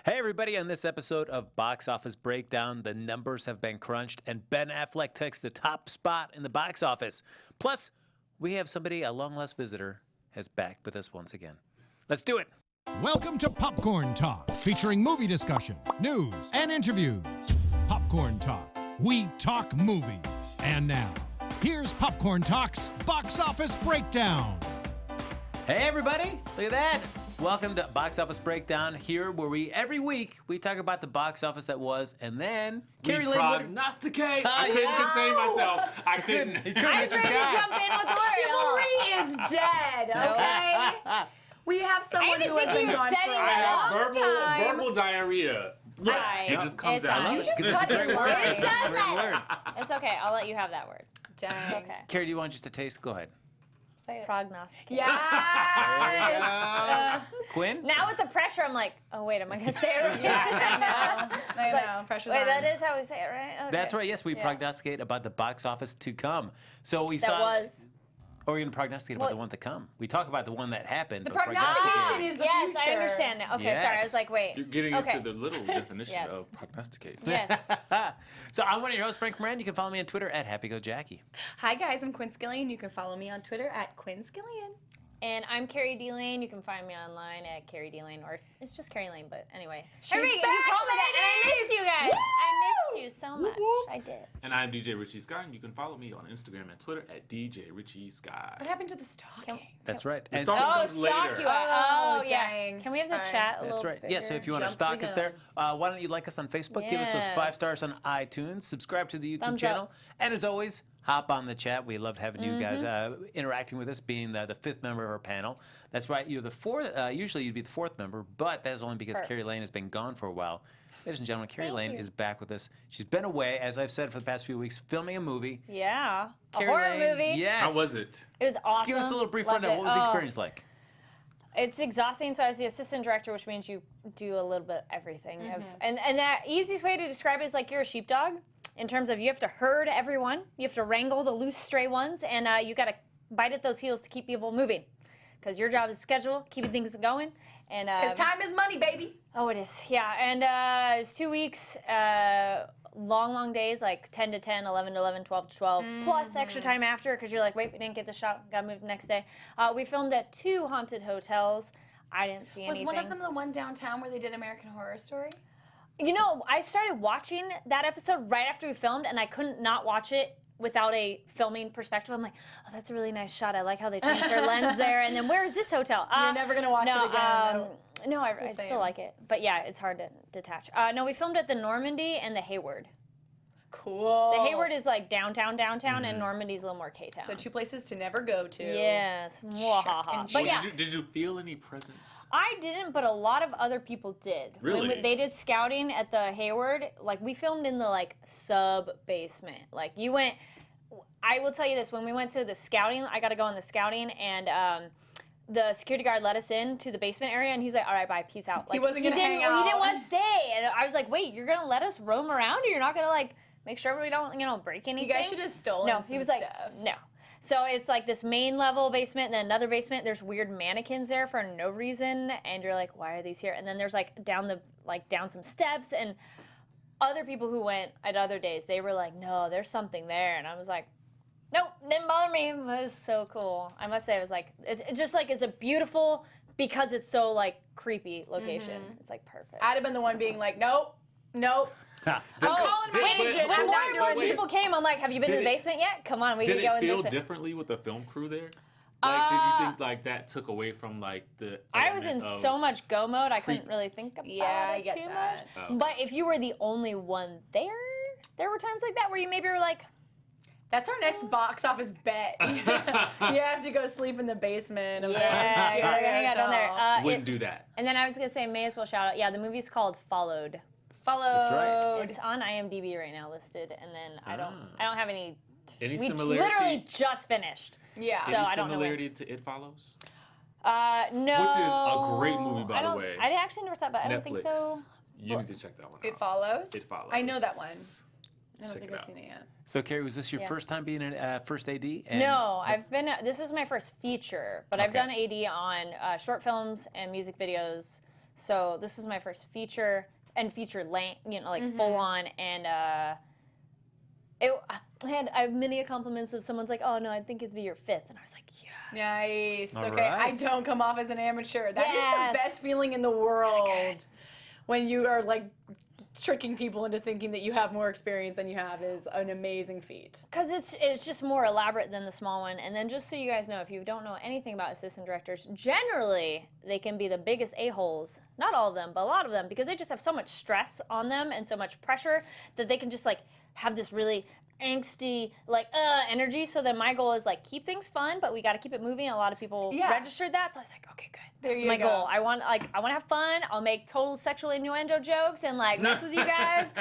Hey, everybody, on this episode of Box Office Breakdown, the numbers have been crunched, and Ben Affleck takes the top spot in the box office. Plus, we have somebody, a long-lost visitor, has back with us once again. Let's do it. Welcome to Popcorn Talk, featuring movie discussion, news, and interviews. Popcorn Talk, we talk movies. And now, here's Popcorn Talk's Box Office Breakdown. Hey, everybody, look at that. Welcome to Box Office Breakdown, here where every week, we talk about the box office that was, and then Kari Lane prognosticate. I couldn't contain myself. I couldn't. I was ready to jump in with the word. Chivalry is dead, okay? We have someone who has been gone for a long time. Verbal diarrhea. Right. It just comes out. You just It's cut a it. great word. It It's a does great that. word. It's okay. I'll let you have that word. Dang. Okay. Kari, do you want just a taste? Go ahead. Say it. Prognosticate. Yes. Quinn? Now with the pressure, I'm like, oh wait, am I gonna say it right? I know. Pressure's Wait, on. that is how we say it, right? Okay. That's right. Yes, we Yeah. prognosticate about the box office to come. So we That saw. was. Or we're going to prognosticate about the one to come. We talk about the one that happened. The but prognostication is the yes, future. I understand now. Okay, sorry. I was like, wait. You're getting okay. into the little definition Yes. of prognosticate. Yes. So I'm one of your hosts, Frank Moran. You can follow me on Twitter at HappyGoJackie. Hi guys, I'm Quinn Scillian. You can follow me on Twitter at Quinn Scillian. And I'm Kari Lane. You can find me online at Kari Lane, or it's just Kari Lane, but anyway. She's Everybody, back, you called me that, and I missed you guys. I missed you so much. I did. And I'm DJ Richie Skye, and you can follow me on Instagram and Twitter at DJ Richie Skye. What happened to the stalking? That's right. The And stalking Oh, comes later. stalk you. Oh, Oh, yeah. dang. Can we have the Sorry. chat a That's little right. bigger? Yeah, so if you want to Jump stalk the us there, gun. why don't you like us on Facebook? Give us those 5 stars on iTunes. Subscribe to the YouTube Thumbs channel. up. And as always, hop on the chat. We loved having you guys interacting with us, being the 5th member of our panel. That's right. You're the 4th. Usually you'd be the 4th member, but that is only because Kari Lane has been gone for a while. Ladies and gentlemen, Kari Lane is back with us. She's been away, as I've said for the past few weeks, filming a movie. Yeah. A Kari horror Lane, movie. Yes. How was it? It was awesome. Give us a little brief Loved rundown. it. What was the Oh. experience like? It's exhausting. So I was the assistant director, which means you do a little bit of everything. And the easiest way to describe it is like you're a sheepdog in terms of you have to herd everyone, you have to wrangle the loose stray ones, and you got to bite at those heels to keep people moving. Because your job is schedule, keeping things going. And Because time is money, baby. oh, it is. Yeah. And it was 2 weeks, long days, like 10 to 10, 11 to 11, 12 to 12, plus extra time after because you're like, wait, we didn't get the shot, got to move the next day. We filmed at 2 haunted hotels. I didn't see anything. Was one of them the one downtown where they did American Horror Story? You know, I started watching that episode right after we filmed, and I couldn't not watch it without a filming perspective. I'm like, oh, that's a really nice shot. I like how they changed their lens there. And then where is this hotel? You're never going to watch it again. No, I still like it. But yeah, it's hard to detach. No, we filmed at the Normandy and the Hayward. Cool. The Hayward is like downtown, and Normandy's a little more K-town. So 2 places to never go to. Yes. Mwahaha. But yeah. Did you feel any presence? I didn't, but a lot of other people did. Really? When they did scouting at the Hayward, like we filmed in the like sub-basement. Like you went, I will tell you this, when we went to the scouting, I got to go on the scouting, and the security guard let us in to the basement area, and he's like, all right, bye, peace out. Like, He wasn't going to hang out. He didn't want to stay. And I was like, wait, you're going to let us roam around, or you're not going to like make sure we don't, break anything? You guys should have stolen No, some he was like, stuff. no. So it's like this main level basement and then another basement. There's weird mannequins there for no reason, and you're like, why are these here? And then there's like down some steps, and other people who went at other days, they were like, no, there's something there, and I was like, nope, didn't bother me. It was so cool. I must say, it was like it's just like it's a beautiful because it's so like creepy location. It's like perfect. I'd have been the one being like, nope. When more and more people came, I'm like, have you been to the basement yet? Come on, we can Did go it in the feel basement. differently with the film crew there? Like, did you think like that took away from like the? I was in element of so much go mode, I couldn't really think about I it get too that. much. Oh. But if you were the only one there were times like that where you maybe were like, That's our next box office bet. You have to go sleep in the basement of yeah, you're gonna get down there. Wouldn't do that. And then I was gonna say, may as well shout out. Yeah, the movie's called Followed. Followed. right. It's on IMDb right now listed, and then I don't have any. Any We similarity? literally just finished. Yeah. So Any I don't know when. similarity to It Follows? No. Which is a great movie, by I the don't- way. I actually never saw it, but I don't Netflix. think so. You need to check that one out. It Follows? It Follows. I know that one. I don't Check think it I've out. seen it yet. So, Kari, was this your first time being a first AD? And No, I've been. This is my first feature, but I've Okay. done AD on short films and music videos. So this was my first feature and feature length, full on, and I had many compliments of someone's like, oh no, I think it'd be your 5th, and I was like, yes. Nice. All Okay, right. I don't come off as an amateur. That is the best feeling in the world. When you are like tricking people into thinking that you have more experience than you have is an amazing feat. Because it's just more elaborate than the small one. And then just so you guys know, if you don't know anything about assistant directors, generally they can be the biggest a-holes. Not all of them, but a lot of them, because they just have so much stress on them and so much pressure that they can just like have this really angsty energy. So then my goal is like keep things fun, but we got to keep it moving. A lot of people registered that, so I was like, okay, good. That's my goal. I want to have fun. I'll make total sexual innuendo jokes and like mess with you guys.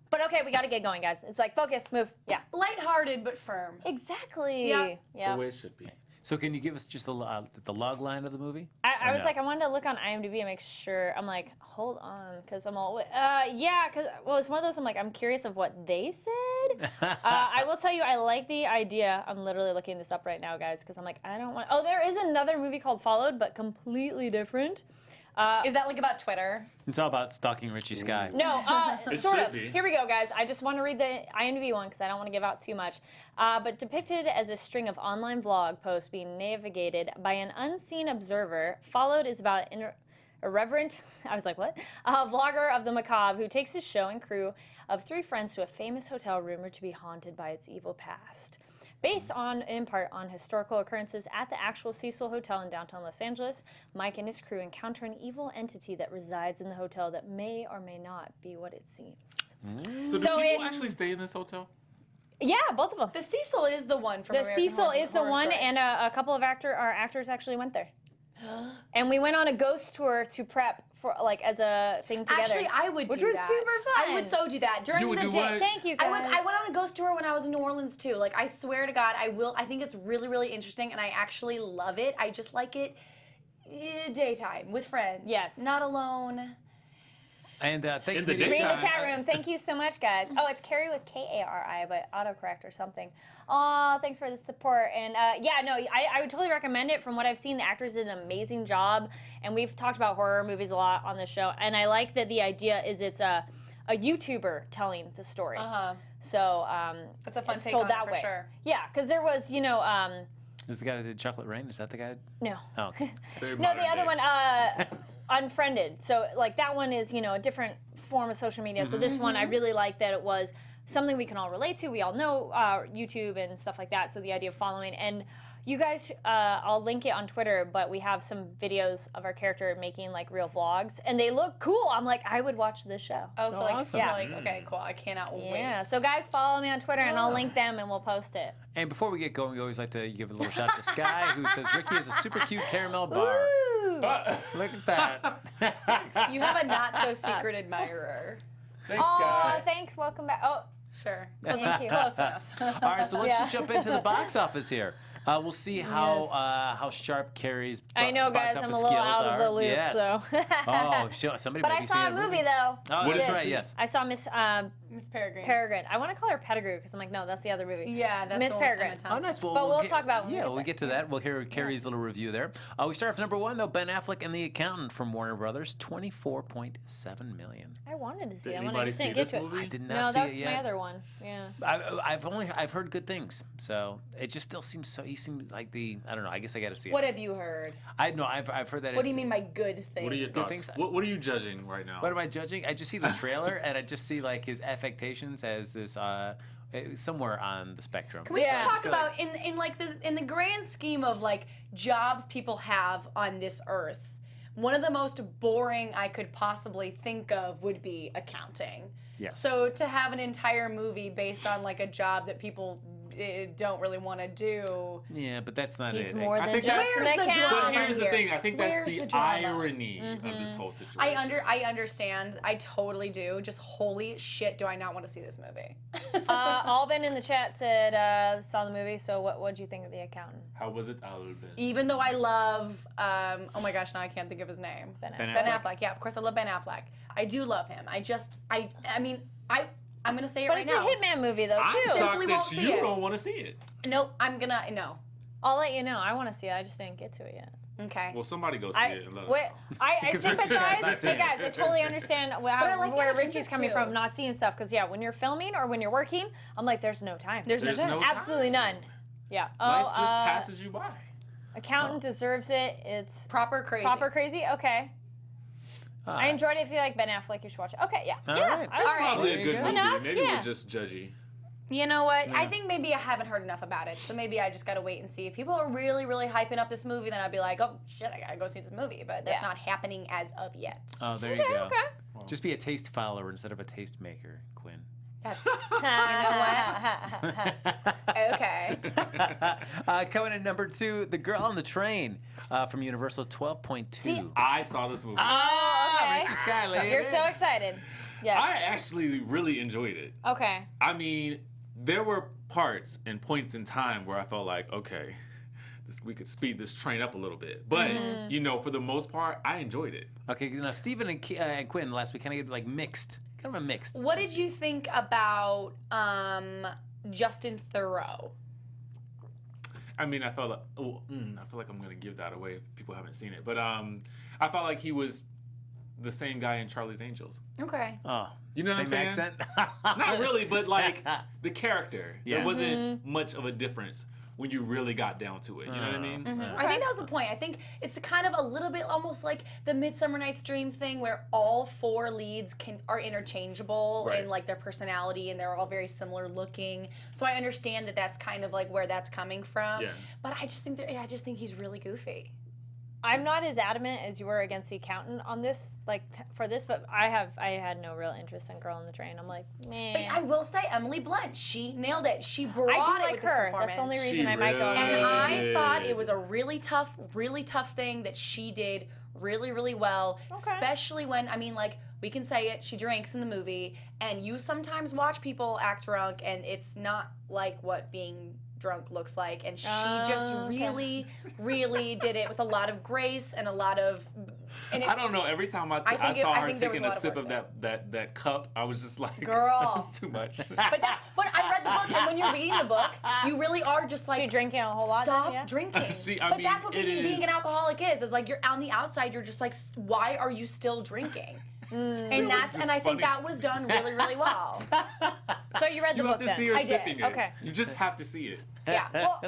But okay, we got to get going, guys. It's like focus, move, Lighthearted but firm. Exactly. The way it should be. So can you give us just the log line of the movie? I was like, I wanted to look on IMDb and make sure. I'm like, hold on, because I'm all, because it's one of those. I'm like, I'm curious of what they said. I will tell you, I like the idea. I'm literally looking this up right now, guys, because I'm like, I don't want. Oh, there is another movie called Followed, but completely different. Is that like about Twitter? It's all about stalking Richie Skye. No, It sort should of. be. Here we go, guys. I just want to read the IMDb one because I don't want to give out too much. But depicted as a string of online vlog posts being navigated by an unseen observer, Followed is about irreverent, I was like, what? A vlogger of the macabre who takes his show and crew of 3 friends to a famous hotel rumored to be haunted by its evil past. Based in part on historical occurrences at the actual Cecil Hotel in downtown Los Angeles, Mike and his crew encounter an evil entity that resides in the hotel that may or may not be what it seems. So do people actually stay in this hotel? Yeah, both of them. The Cecil is the one from The American Cecil Horror is the one, Story. and a couple of our actors actually went there. And we went on a ghost tour to prep for as a thing together. Actually, I would which do was that. super fun. I would so do that during You would the do day. what? Thank you, guys. I went on a ghost tour when I was in New Orleans too. Like I swear to God, I will. I think it's really, really interesting, and I actually love it. I just like it daytime with friends. Yes. Not alone. And thanks In the for day- Read the Yeah, chat room. Thank you so much, guys. Oh, it's Kari with Kari, but autocorrect or something. Oh, thanks for the support. And I would totally recommend it. From what I've seen, the actors did an amazing job. And we've talked about horror movies a lot on the show. And I like that the idea is it's a YouTuber telling the story. So That's a fun it's take told on that it for way. sure. Yeah, because there was, Is the guy that did Chocolate Rain? Is that the guy? no. Oh, okay. Very No, the modern other day. one, Unfriended. So, that one is, a different form of social media. So this one, I really like that it was something we can all relate to. We all know YouTube and stuff like that. So the idea of following. And you guys, I'll link it on Twitter, but we have some videos of our character making, real vlogs. And they look cool. I'm like, I would watch this show. Oh, for awesome. Yeah. okay, cool. I cannot wait. Yeah, so guys, follow me on Twitter, and I'll link them, and we'll post it. And before we get going, we always like to give a little shout out to Skye, who says Ricky is a super cute caramel bar. Ooh. Look at that. You have a not so secret admirer. Thanks, Aw, guy. thanks. Welcome back. Oh, Sure. thank you. Close enough. All right, so let's Yeah. just jump into the box office here. We'll see how sharp Kari's I know, box guys. I'm office a little skills out of the are. loop, Yes. so. Oh, sure. Somebody But might I be saw seeing a movie, though. Oh, What that's is right. it? Yes. I saw Miss Miss Peregrine. Peregrine. I want to call her Pettigrew because I'm like, no, that's the other movie. Yeah, that's Miss the one Peregrine. Emma Oh, Thompson. nice. Well, But we'll get- talk about it when we Yeah, get we'll there. get to that. We'll hear Kari's little review there. We start off number 1, though. Ben Affleck and The Accountant from Warner Brothers, $24.7 million. I wanted to see Did that one. I anybody just see didn't get this to it. movie? I did No, not see that's it my yet. other one. Yeah. I've heard good things, so it just still seems so. He seems like I don't know. I guess I got to see it. What have you heard? I've heard that. What do you it's- mean by good thing? What are your Good thoughts? things. What are you judging right now? What am I judging? I just see the trailer and I just see his affectations as this somewhere on the spectrum. Can we Yeah. just I talk feel about in the grand scheme of jobs people have on this earth? One of the most boring I could possibly think of would be accounting. Yeah. So to have an entire movie based on a job that people don't really want to do. Yeah, but that's not He's it. more I than think just that's- an Where's the accountant. But drama here's the here? thing. I think that's Where's the the drama? irony of this whole situation. I understand. I totally do. Just holy shit, do I not want to see this movie? Alban in the chat said saw the movie. So what'd you think of The Accountant? How was it? A little bit. Even though I love, oh my gosh, now I can't think of his name. Ben Ben Ben Affleck. Affleck. Yeah, of course I love Ben Affleck. I do love him. I'm gonna say it But right it's now. a Hitman movie, though, I'm too. shocked Simply won't that see you it. don't want to see it. Nope. No. I'll let you know. I want to see it. I just didn't get to it yet. Okay. Well, somebody go see it and let us wait, know. I Because Richie Skye's sympathize. not Hey seeing it. guys, I totally understand I where like Anna Richie's Kendrick, coming too. from, not seeing stuff. Because when you're filming or when you're working, I'm like, there's no time. There's no There's time. no Absolutely time. none. Yeah. Life just passes you by. Accountant deserves it. It's Proper crazy. proper crazy. Okay. I enjoyed it. If you like Ben Affleck, you should watch it. Okay, yeah. All yeah. right. I was All right. Probably a There good you go. movie. Enough, Maybe yeah. we're just judgy. You know what? I think maybe I haven't heard enough about it, so maybe I just gotta wait and see. If people are really, really hyping up this movie, then I'd be like, oh shit, I gotta go see this movie. But that's Yeah. not happening as of yet. Oh, there you go. Okay. Just be a taste follower instead of a taste maker, Quinn. That's you know what? Okay. Coming in number 2, The Girl on the Train from Universal, 12.2. See, I saw this movie. okay. Richie Skye, lady. You're so excited. Yes. I actually really enjoyed it. Okay. I mean, there were parts and points in time where I felt like, okay, we could speed this train up a little bit. But, you know, for the most part, I enjoyed it. Okay, now Stephen and Quinn last week kind of gave like mixed, kind of a mixed. What did you think about Justin Theroux? I mean, I felt like, I feel like I'm going to give that away if people haven't seen it. But I felt like he was the same guy in Charlie's Angels. Okay. Oh, You know what same I'm saying? accent? Not really, but like the character. Yeah. There wasn't much of a difference when you really got down to it. You know what I mean? I think that was the point. I think it's kind of a little bit almost like the Midsummer Night's Dream thing, where all 4 leads are interchangeable Right. in like their personality, and they're all very similar looking. So I understand that that's kind of like where that's coming from. Yeah. But I just think he's really goofy. I'm not as adamant as you were against the accountant on this, like for this, but I had no real interest in Girl on the Train. I'm like, meh. But I will say, Emily Blunt, she nailed it. She brought I do it like with this her. performance. That's the only reason She I might go. really And I did. thought it was a really tough thing that she did really, really well. Okay. Especially when, I mean, like, we can say it, she drinks in the movie, and you sometimes watch people act drunk, and it's not like what being drunk looks like. And she just okay. really did it with a lot of grace and a lot of. And it, I don't know. Every time I think saw I her think there was taking a a lot of sip work of that cup, I was just like, Girl. that's too much. but I read the book, and when you're reading the book, you really are just like She drinking a whole lot. Stop then, yeah? drinking. See, I but mean, that's what it being is- an alcoholic is. It's like you're on the outside, you're just like, why are you still drinking? And I just think funny that to was me. done really, really well. So you read the You have book to then? see her I did. sipping it. Okay. You just have to see it. Yeah. Well,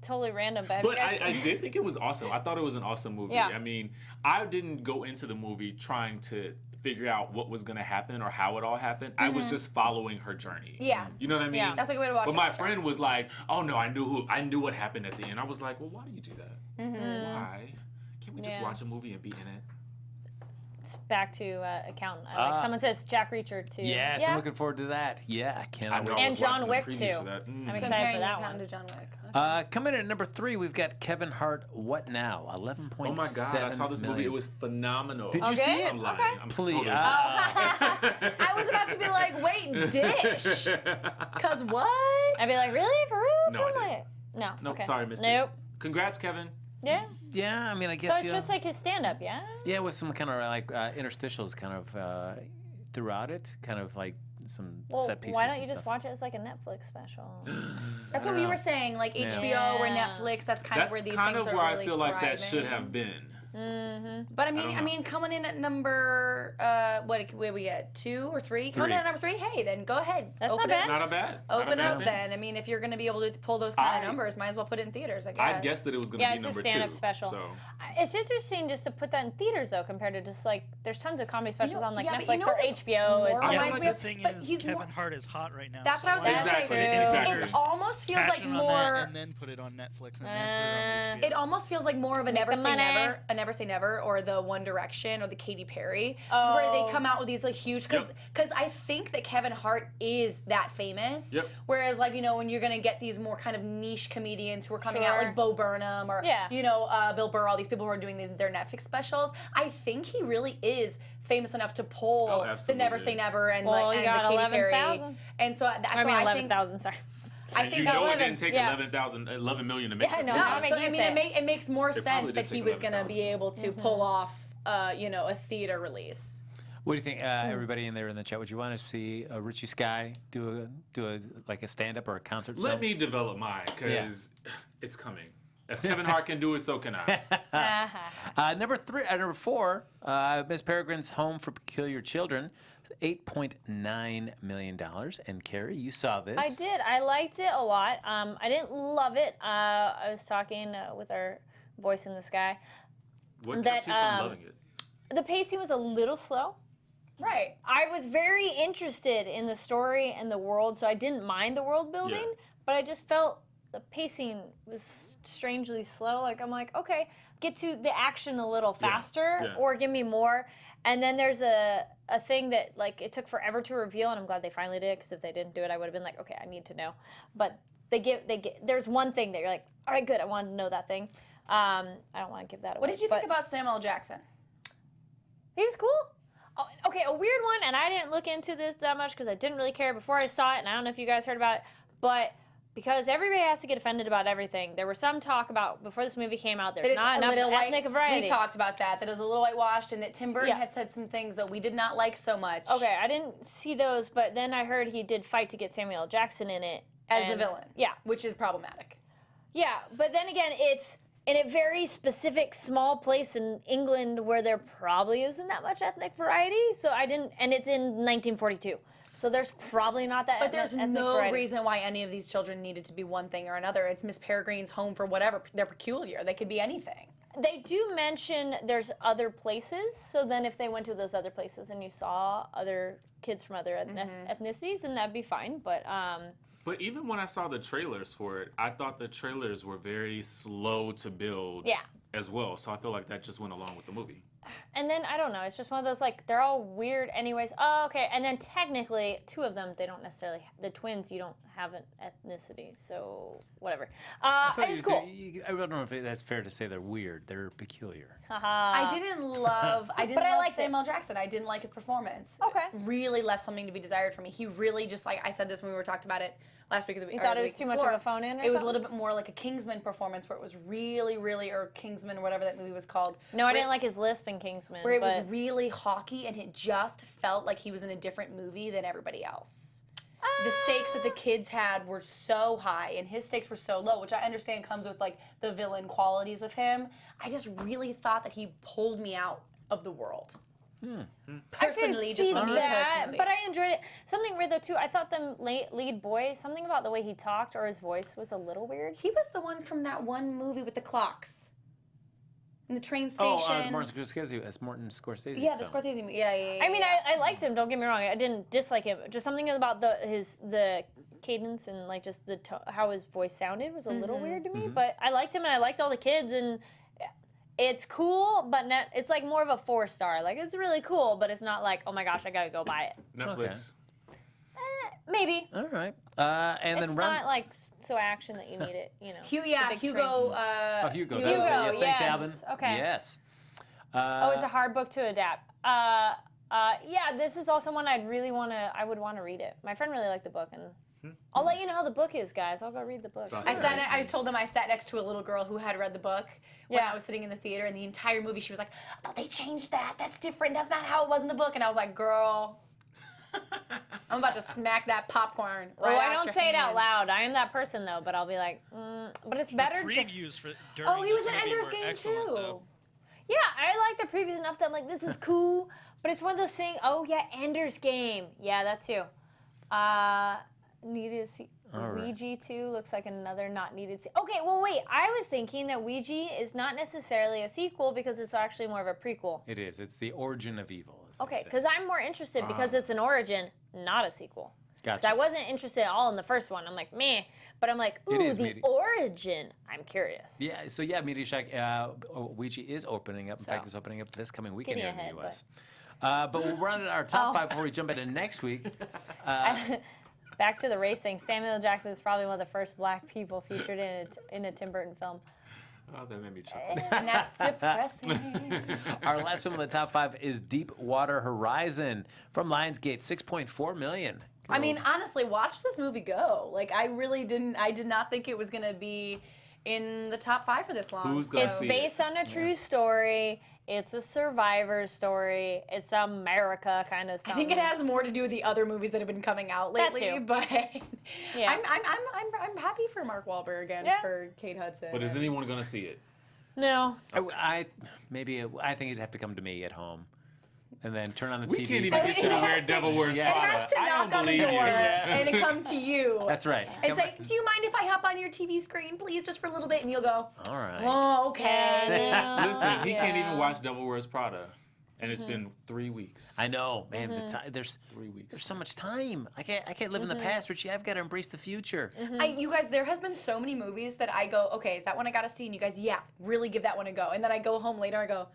totally random, but have But you guys I did think it was awesome. I thought it was an awesome movie. Yeah. I mean, I didn't go into the movie trying to figure out what was going to happen or how it all happened. I was just following her journey. Yeah. You know what I mean? Yeah. That's a good way to watch But it, my for sure. friend was like, "Oh no, I knew what happened at the end." I was like, "Well, why do you do that? Why? Can't we just Yeah. watch a movie and be in it?" It's back to accountant? Like someone says Jack Reacher too. Yes, yeah. I'm looking forward to that. Yeah, I cannot know wait. I And was John watching the Wick, previews too. for that. I'm excited Comparing for the that accountant one. to John Wick. Coming in at number 3, we've got Kevin Hart, What Now? 11.7 Oh my god, I saw this movie. million. It was phenomenal. Did you see Okay. it? I'm lying. Okay. I'm Please. sorry. I was about to be like, wait, Dish. Because what? I'd be like, really? For real? No, I Come didn't. on. No. Nope, okay. sorry, missed Nope. it. Congrats, Kevin. Yeah. Yeah, I mean, I guess So it's just like his stand-up, yeah? yeah, with some kind of like interstitials kind of throughout it, kind of like some Well, set pieces. why don't you and just stuff. watch it as like a Netflix special? That's what we were saying, like HBO or Yeah. Netflix. That's kind of That's where these kind things of are where really I feel like that thriving. should have been. But I don't know. mean, coming in at number where we at 2 or 3? Coming in at number 3. Hey, then go ahead. That's Open not it- bad. Not a bad. Open not a up bad thing. then. I mean, if you're going to be able to pull those kind I- of numbers, might as well put it in theaters, I guess. I guessed that it was going to Yeah, be it's a number stand-up 2. special. So. It's interesting just to put that in theaters though, compared to just like there's tons of comedy specials on like yeah, but Netflix you know or what this HBO. more It's reminds Yeah, me the of- thing but is, he's Kevin more- Hart is hot right now. That's so what I was why going to not Exactly, put exactly. say. It almost feels like cash in on more. that and then put it on Netflix and then put it on HBO. It almost feels like more of a Never the Say money. Never, a Never Say Never, or the One Direction, or the Katy Perry, Oh. where they come out with these like huge. Because Yep. I think that Kevin Hart is that famous. Yep. Whereas like when you're gonna get these more kind of niche comedians who are coming out Sure. like Bo Burnham or Yeah. Bill Burr, all these people who are doing their Netflix specials. I think he really is famous enough to pull Oh, the absolutely. Never Say Never and Well, like you and got the Katy Perry. 11,000. And so that's I mean why I 11,000. Sorry. I And think you that know it 11, didn't take yeah. 11 million to make Yeah, this no, movie. I'm so, making I mean, sense. it makes more probably sense did that he take was going to 11,000. be able to pull off, a theater release. What do you think, everybody in there in the chat? Would you want to see Richie Skye do a like a stand-up or a concert? Let film? me develop mine because it's coming. As Kevin Hart can do it, so can I. Number 4, Miss Peregrine's Home for Peculiar Children, $8.9 million. And Kari, you saw this. I did. I liked it a lot. I didn't love it. I was talking with our voice in the sky. What kept you from loving it? The pacing was a little slow. Right. I was very interested in the story and the world, so I didn't mind the world building, but I just felt the pacing was strangely slow. Like, I'm like, okay, get to the action a little faster or give me more. And then there's a thing that, like, it took forever to reveal, and I'm glad they finally did, because if they didn't do it, I would have been like, okay, I need to know. But there's one thing that you're like, all right, good, I want to know that thing. I don't want to give that away. What did you think about Samuel L. Jackson? He was cool. Oh, okay, a weird one, and I didn't look into this that much because I didn't really care before I saw it, and I don't know if you guys heard about it, but because everybody has to get offended about everything, there was some talk about, before this movie came out, there's not enough ethnic variety. We talked about that it was a little whitewashed, and that Tim Burton had said some things that we did not like so much. Okay, I didn't see those, but then I heard he did fight to get Samuel L. Jackson in it. As the villain. Yeah. Which is problematic. Yeah, but then again, it's in a very specific small place in England where there probably isn't that much ethnic variety. So I didn't, and it's in 1942. So there's probably not that. But there's no variety. reason why any of these children needed to be one thing or another. It's Miss Peregrine's home for whatever. They're peculiar. They could be anything. They do mention there's other places. So then if they went to those other places and you saw other kids from other ethnicities, then that'd be fine. But even when I saw the trailers for it, I thought the trailers were very slow to build as well. So I feel like that just went along with the movie. And then, I don't know, it's just one of those, like, they're all weird anyways. Oh, okay. And then technically, 2 of them, they don't necessarily, the twins, you don't have an ethnicity. So, whatever. It's cool. I don't know if that's fair to say they're weird. They're peculiar. I didn't love Samuel L. Jackson. I didn't like his performance. Okay. It really left something to be desired for me. He really just, like I said this when we were talking about it last week. You thought it was too much of a phone-in or It was something? a little bit more like a Kingsman performance where it was really, or Kingsman or whatever that movie was called. No, I didn't like his lisp in Kingsman. Where it was really hawky and it just felt like he was in a different movie than everybody else. The stakes that the kids had were so high and his stakes were so low, which I understand comes with like the villain qualities of him. I just really thought that he pulled me out of the world. Personally, just for me personally. But I enjoyed it. Something weird though too, I thought the lead boy, something about the way he talked or his voice was a little weird. He was the one from that one movie with the clocks. In the train station. Martin Scorsese. That's Martin Scorsese. Yeah, the Scorsese movie. Yeah. I mean, I liked him. Don't get me wrong. I didn't dislike him. Just something about the cadence and like just how his voice sounded was a little weird to me. But I liked him and I liked all the kids and it's cool, but it's like more of a 4-star. Like it's really cool, but it's not like, oh my gosh, I gotta go buy it. Netflix. Maybe. All right. And It's then not like so action that you need it, you know. Hugo. Hugo. Hugo, Yes, thanks, yes. Alvin. Okay. Yes. It's a hard book to adapt. Yeah, this is also one I would want to read it. My friend really liked the book, and I'll let you know how the book is, guys. I'll go read the book. I told them I sat next to a little girl who had read the book when I was sitting in the theater, and the entire movie she was like, "I thought they changed that. That's different. That's not how it was in the book." And I was like, "Girl, I'm about to smack that popcorn right out I don't your say it out hands." loud. I am that person though, but I'll be like, but it's better. Previews for during Oh, he was this in movie Ender's were Game excellent, too. though. Yeah, I like the previews enough that I'm like, this is cool. But it's one of those things. Oh yeah, Ender's Game. Yeah, that too. Needed to see. Ouija 2 looks like another not needed. Okay, well wait. I was thinking that Ouija is not necessarily a sequel because it's actually more of a prequel. It is. It's the origin of evil. Okay, because I'm more interested because it's an origin, not a sequel. Gotcha. I wasn't interested at all in the first one. I'm like, meh. But I'm like, ooh, the origin. I'm curious. Yeah, so Media Shack, Ouija is opening up. In fact, it's opening up this coming weekend here in the U.S. But we'll run our top 5 before we jump into next week. Back to the racing. Samuel L. Jackson was probably one of the first black people featured in a Tim Burton film. Oh, that made me chuckle. And that's depressing. Our last film in the top 5 is Deepwater Horizon from Lionsgate, $6.4 million. I mean, honestly, watch this movie go. Like, I did not think it was going to be in the top 5 for this long. Who's gonna It's see based on a true story. It's a survivor story. It's America kind of I something. think it has more to do with the other movies that have been coming out That lately, too. but Yeah. I'm happy for Mark Wahlberg and Yeah. for Kate Hudson. But is anyone gonna see it? No. I think it'd have to come to me at home, and then turn on the We TV. can't even It get you to has wear to- Devil Wears Yeah. It Prada. has to I knock don't on the believe door you. and it come to you. That's right. It's like, do you mind if I hop on your TV screen, please, just for a little bit? And you'll go, All right. oh, okay. Yeah, no. Listen, he can't Yeah. even watch Devil Wears Prada, and it's been 3 weeks. I know, man. There's 3 weeks. there's so much time. I can't live in the past, Richie. I've got to embrace the future. You guys, there has been so many movies that I go, okay, is that one I gotta see? And you guys, yeah, really give that one a go. And then I go home later, I go,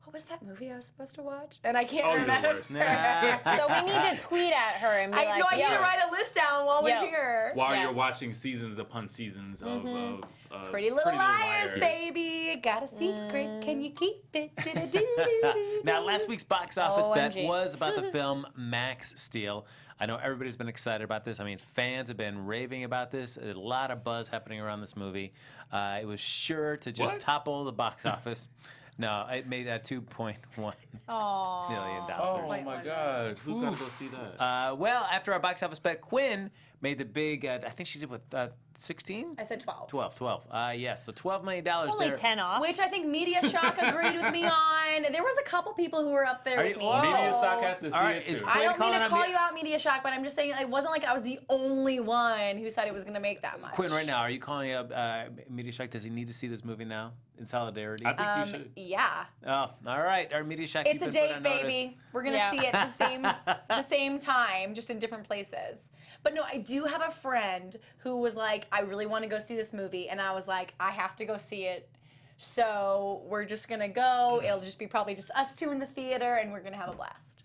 what was that movie I was supposed to watch? And I can't Oh, you're the remember. worst. So we need to tweet at her and be I like, know I need yo. to write a list down while Yo. we're here. While Yes. you're watching seasons upon seasons of Pretty Little Liars, baby. Got a secret. Can you keep it? Do-do-do-do-do-do. Now, last week's box office bet OMG. was about the film Max Steel. I know everybody's been excited about this. I mean, fans have been raving about this. There's a lot of buzz happening around this movie. It was sure to just What? topple the box office. No, it made $2.1 Aw. million. Oh my God! Who's gonna go see that? Well, after our box office bet, Quinn made the big, I think she did with 16? I said 12. 12. Yes, so $12 million Only there. 10 off. Which I think Media Shock agreed with me on. There was a couple people who were up there Are with you- me. Whoa. Media so- Shock has to see All right, it is too. Quinn I don't mean calling to on call me- you out, Media Shock, but I'm just saying it wasn't like I was the only one who said it was going to make that much. Quinn, right now, are you calling up Media Shack? Does he need to see this movie now in solidarity? I think you should. Yeah. Oh, all right. Our Media Shack. It's a you've been put date, on notice. baby. We're gonna Yeah. see it the same time, just in different places. But no, I do have a friend who was like, I really want to go see this movie, and I was like, I have to go see it. So we're just gonna go. It'll just be probably just us two in the theater, and we're gonna have a blast.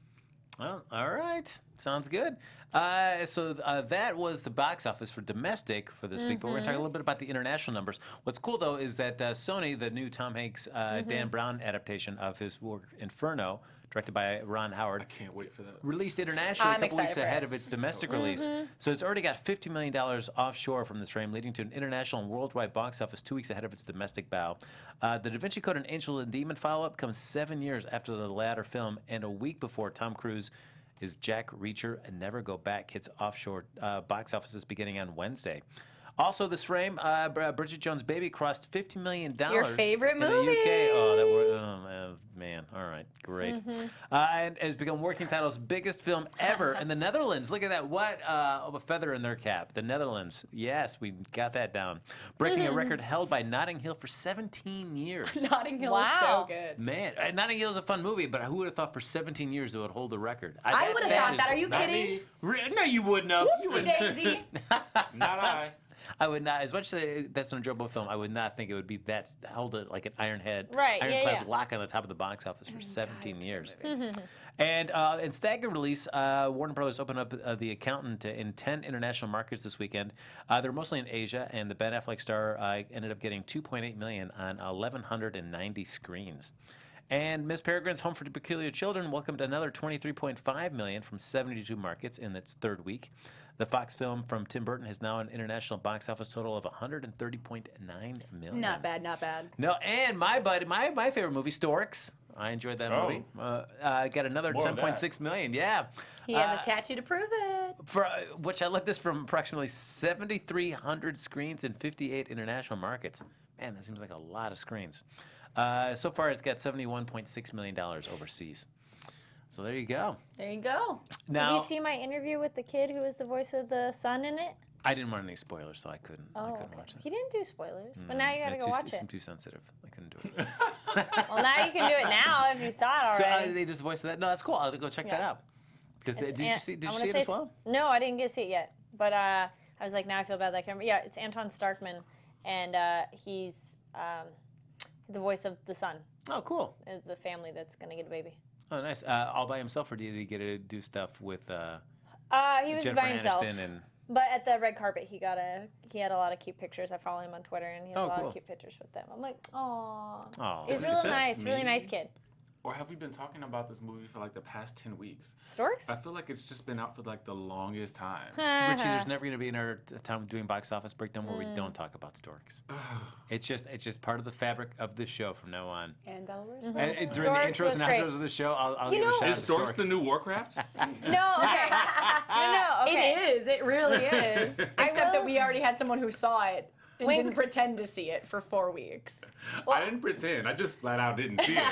Well, all right. Sounds good. So that was the box office for domestic for this week, but we're going to talk a little bit about the international numbers. What's cool, though, is that Sony, the new Tom Hanks, Dan Brown adaptation of his work Inferno, directed by Ron Howard, I can't wait for that. released internationally a I'm couple weeks excited for ahead it. of its domestic release. So it's already got $50 million offshore from this frame, leading to an international and worldwide box office 2 weeks ahead of its domestic bow. The Da Vinci Code and Angel and Demon follow-up comes 7 years after the latter film and a week before Tom Cruise is Jack Reacher and Never Go Back hits offshore box offices beginning on Wednesday. Also, this frame, Bridget Jones' Baby crossed $50 million. Your favorite in the movie. UK. Oh, man. All right, great. And has become working title's biggest film ever in the Netherlands. Look at that. What a feather in their cap. The Netherlands. Yes, we got that down. Breaking a record held by Notting Hill for 17 years. Notting Hill is Wow. so good. Man, Notting Hill is a fun movie, but who would have thought for 17 years it would hold the record? I would have thought is that. Are you Not kidding? me. No, you wouldn't have. You Whoopsie wouldn't. daisy. Not I. I would not. As much as that's an enjoyable film, I would not think it would be that held it like an ironclad, Right, yeah, ironclad yeah. lock on the top of the box office for 17 years. And in staggered release, Warner Brothers opened up The Accountant in 10 international markets this weekend. They're mostly in Asia, and the Ben Affleck star ended up getting $2.8 million on 1,190 screens. And Miss Peregrine's Home for Peculiar Children welcomed another $23.5 million from 72 markets in its third week. The Fox film from Tim Burton has now an international box office total of $130.9 million. Not bad, not bad. No, and my favorite movie, Storks. I enjoyed that Oh. movie. Got another More of that. $10.6 million. Yeah. He has a tattoo to prove it. For which I looked this from approximately 7,300 screens in 58 international markets. Man, that seems like a lot of screens. So far, it's got $71.6 million overseas. So there you go. There you go. Now, Did you see my interview with the kid who was the voice of the son in it? I didn't want any spoilers, so I couldn't. I Oh, couldn't okay. watch it. He didn't do spoilers, but now you gotta It's go watch it's it. too sensitive. I couldn't do it. Well, now you can do it now if you saw it So already. they just voiced that. No, that's cool. I'll go check that Yeah. out. Because It's did you An- see? I Did you wanna see it say as it's- well? No, I didn't get to see it yet. But I was like, now I feel bad that I can't remember. Yeah, it's Anton Starkman, and he's the voice of the son, Oh, cool. of the family that's gonna get a baby. Oh, nice. All by himself, or did he get to do stuff with He was Jennifer by himself. Aniston and? But at the red carpet, he had a lot of cute pictures. I follow him on Twitter, and he has Oh, a lot cool. of cute pictures with them. I'm like, aw. Oh, He's really that's nice, really me. nice kid. Or have we been talking about this movie for like the past 10 weeks? Storks? I feel like it's just been out for like the longest time. Richie, there's never going to be another time doing box office breakdown where we don't talk about storks. It's just part of the fabric of this show from now on. And Delaware. And during the Storks intros was and great. outros of the show, I'll give a shout out Is to Storks the new Warcraft? No, okay. no, okay. It is. It really is. Except that we already had someone who saw it and Wink. didn't pretend to see it for 4 weeks. I didn't pretend. I just flat out didn't see it.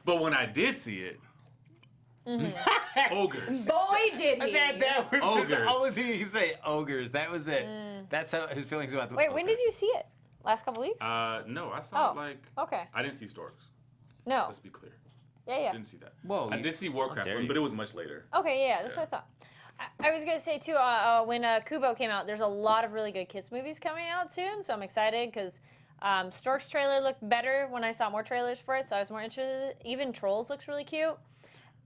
But when I did see it, ogres. Boy, did he. That was the Ogres. only thing you can say. Ogres. That was it. That's how his feelings about the Wait, when did ogres. you see it? Last couple weeks? No, I saw it like. Okay. I didn't see Storks. No. Let's be clear. Yeah. Didn't see that. Whoa, I you- did see Warcraft, dare you. but it was much later. Okay, yeah, that's what I thought. I was gonna say too, when Kubo came out, there's a lot of really good kids movies coming out soon, so I'm excited because Stork's trailer looked better when I saw more trailers for it, so I was more interested. Even Trolls looks really cute,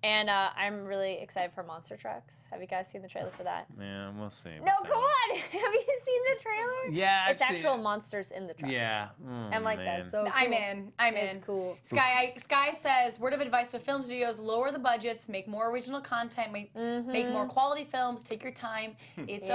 and I'm really excited for Monster Trucks. Have you guys seen the trailer for that? Yeah, we'll see. No, come on! Have you seen the trailer? Yeah, I've it's seen actual it. monsters in the truck. Yeah. I'm like, man. that's so cool. I'm in. It's cool. Sky says, word of advice to film studios, lower the budgets, make more original content, make more quality films, take your time. It's Yeah.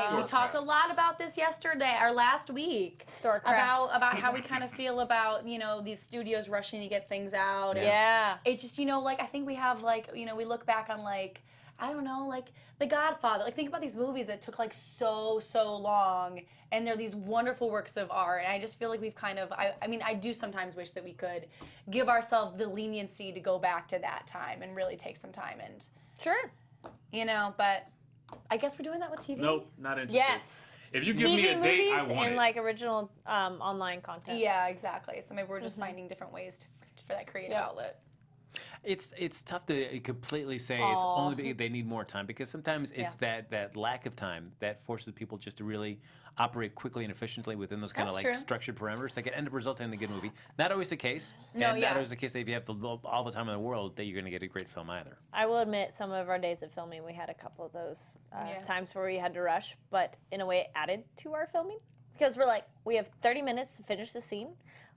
okay. We Storkcraft. talked a lot about this yesterday, or last week. Storkcraft. About how we kind of feel about, these studios rushing to get things out. and Yeah. It just, like, I think we have, like, we look back on, like, I don't know, like The Godfather. Like, think about these movies that took like so long, and they're these wonderful works of art. And I just feel like we've kind of, I mean, I do sometimes wish that we could give ourselves the leniency to go back to that time and really take some time and, Sure. but I guess we're doing that with TV. Nope, not interested. Yes. If you give TV me a date, I movies want and it. like original online content. Yeah, exactly. So maybe we're just finding different ways for that creative outlet. It's tough to completely say it's only because they need more time, because sometimes it's that lack of time that forces people just to really operate quickly and efficiently within those kind of That's like true. structured parameters that can end up resulting in a good movie. Not always the case. No, and yeah. not always the case that if you have all the time in the world that you're going to get a great film either. I will admit, some of our days of filming, we had a couple of those times where we had to rush, but in a way it added to our filming. Because we're like, we have 30 minutes to finish the scene,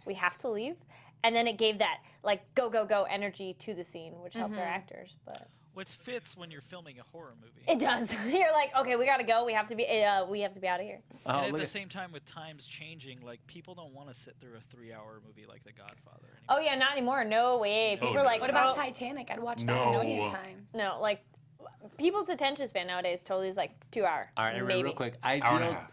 we have to leave, and then it gave that, like, go, go, go energy to the scene, which helped our actors, but... Which fits when you're filming a horror movie. It does. You're like, okay, we gotta go, we have to be out of here. Oh, And at look the at- same time, with times changing, like, people don't want to sit through a 3-hour movie like The Godfather anymore. Oh yeah, not anymore, no way. People are like, What about oh, Titanic? I'd watch that a No. million times. no, like, people's attention span nowadays totally is like 2 hours, all right, maybe. real quick. Hour and a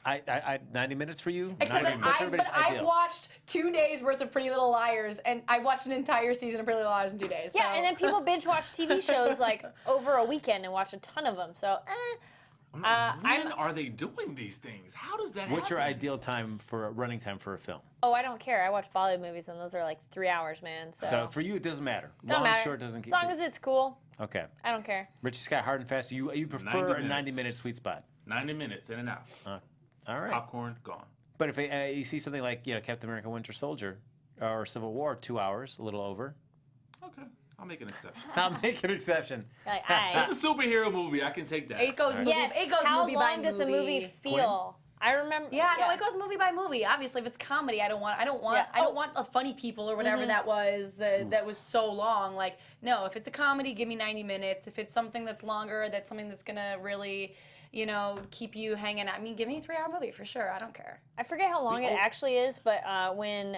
I 90 minutes for you? Except that 90 minutes. I've watched 2 days worth of Pretty Little Liars, and I watched an entire season of Pretty Little Liars in 2 days. Yeah, so. and then people binge watch TV shows like over a weekend and watch a ton of them. So, When I'm are they doing these things? How does that What's your happen? ideal time for running time for a film? I don't care. I watch Bollywood movies and those are like 3 hours, man. So, So for you, it doesn't matter. don't Long, matter. short, doesn't as keep. long as it's cool, Okay. I don't care. Richie Skye, hard and fast. You prefer 90 a 90-minute minutes. sweet spot. 90 minutes in and out. All right. Popcorn, gone. But if you see something like Captain America: Winter Soldier or Civil War, 2 hours, a little over, Okay, I'll make an exception. I'll make an exception. Like, It's a superhero movie. I can take that. It goes movie. yes. It goes How movie by long does a movie feel? I remember. Yeah, no, it goes movie by movie. Obviously, if it's comedy, I don't want a funny people or whatever that was so long. Like, no, if it's a comedy, give me 90 minutes. If it's something that's longer, that's something that's gonna really, keep you hanging out. I mean, give me a 3-hour movie for sure. I don't care. I forget how long it actually is, but when